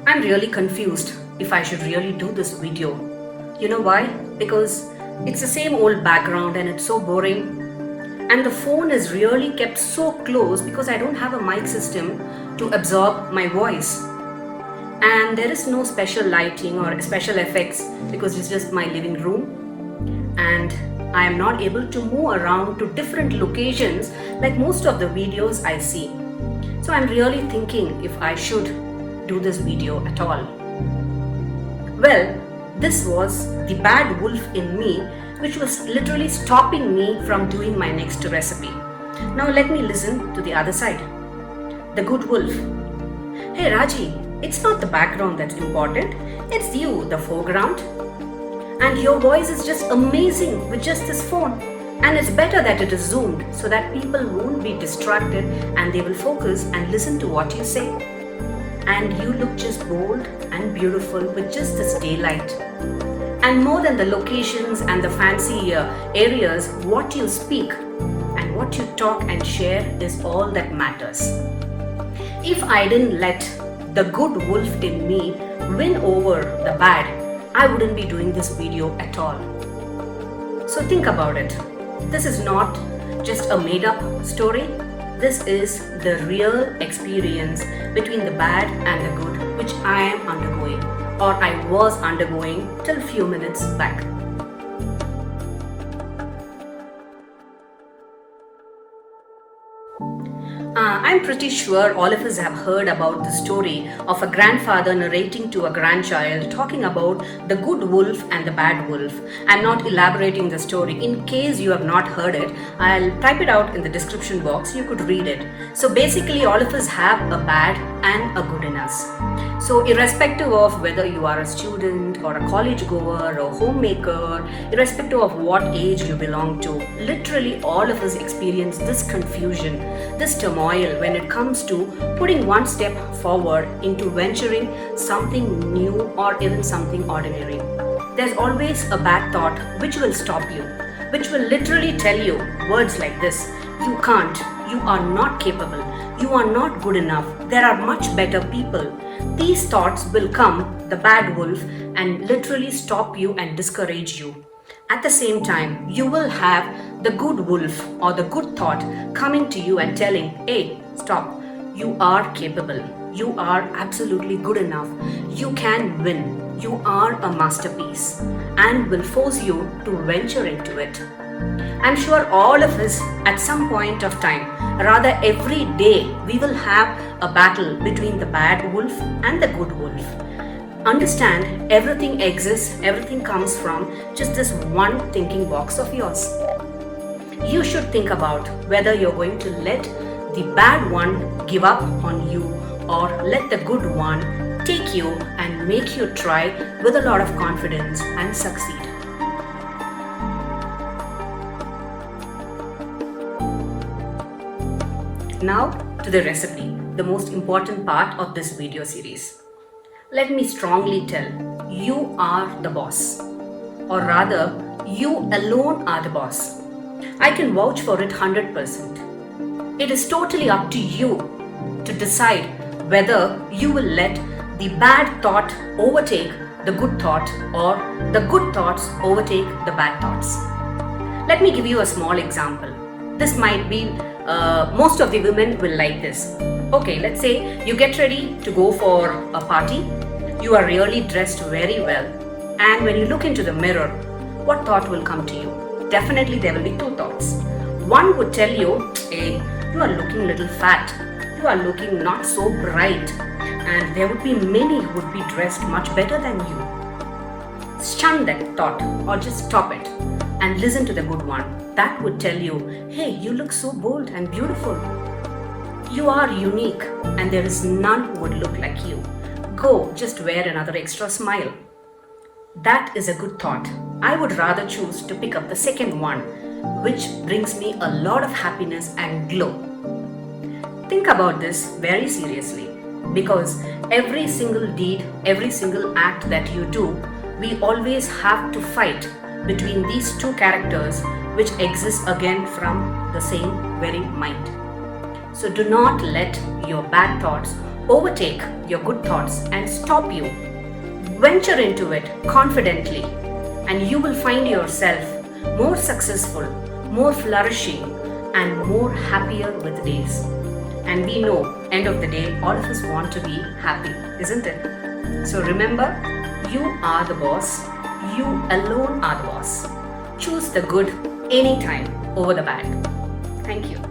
I'm really confused if I should really do this video. You know why? Because it's the same old background and it's so boring. And the phone is really kept so close because I don't have a mic system to absorb my voice. And there is no special lighting or special effects because it's just my living room. And I am not able to move around to different locations like most of the videos I see. So I'm really thinking if I should do this video at all. Well, this was the bad wolf in me, which was literally stopping me from doing my next recipe. Now let me listen to the other side. The good wolf. Hey Raji, it's not the background that's important, it's you, the foreground. And your voice is just amazing with just this phone. And it's better that it is zoomed so that people won't be distracted and they will focus and listen to what you say. And you look just bold and beautiful with just this daylight. And more than the locations and the fancy areas, what you speak and what you talk and share is all that matters. If I didn't let the good wolf in me win over the bad, I wouldn't be doing this video at all. So think about it. This is not just a made up story. This is the real experience between the bad and the good, which I am undergoing, or I was undergoing till few minutes back. I'm pretty sure all of us have heard about the story of a grandfather narrating to a grandchild talking about the good wolf and the bad wolf. I'm not elaborating the story. In case you have not heard it, I'll type it out in the description box. You could read it. So basically all of us have a bad and a good in us. So irrespective of whether you are a student or a college goer or homemaker, irrespective of what age you belong to, literally all of us experience this confusion, this turmoil when it comes to putting one step forward into venturing something new or even something ordinary. There's always a bad thought which will stop you, which will literally tell you words like this: you can't, you are not capable, you are not good enough, there are much better people. These thoughts will come, the bad wolf, and literally stop you and discourage you. At the same time, you will have the good wolf or the good thought coming to you and telling, hey, stop, you are capable, you are absolutely good enough, you can win, you are a masterpiece, and will force you to venture into it. I'm sure all of us at some point of time, rather every day, we will have a battle between the bad wolf and the good wolf. Understand, everything exists, everything comes from just this one thinking box of yours. You should think about whether you're going to let the bad one give up on you or let the good one take you and make you try with a lot of confidence and succeed. Now to the recipe, the most important part of this video series. Let me strongly tell, you are the boss. Or rather, you alone are the boss. I can vouch for it 100%. It is totally up to you to decide whether you will let the bad thought overtake the good thought or the good thoughts overtake the bad thoughts. Let me give you a small example. This might be most of the women will like this. Okay, let's say you get ready to go for a party. You are really dressed very well. And when you look into the mirror, what thought will come to you? Definitely there will be two thoughts. One would tell you, hey, you are looking a little fat. You are looking not so bright. And there would be many who would be dressed much better than you. Shun that thought or just stop it and listen to the good one. That would tell you, hey, you look so bold and beautiful. You are unique and there is none who would look like you. Go, just wear another extra smile. That is a good thought. I would rather choose to pick up the second one, which brings me a lot of happiness and glow. Think about this very seriously, because every single deed, every single act that you do, we always have to fight between these two characters which exist again from the same very mind. So do not let your bad thoughts overtake your good thoughts and stop you. Venture into it confidently, and you will find yourself more successful, more flourishing, and more happier with days. And we know, end of the day, all of us want to be happy, isn't it? So remember, you are the boss. You alone are the boss. Choose the good anytime over the bad. Thank you.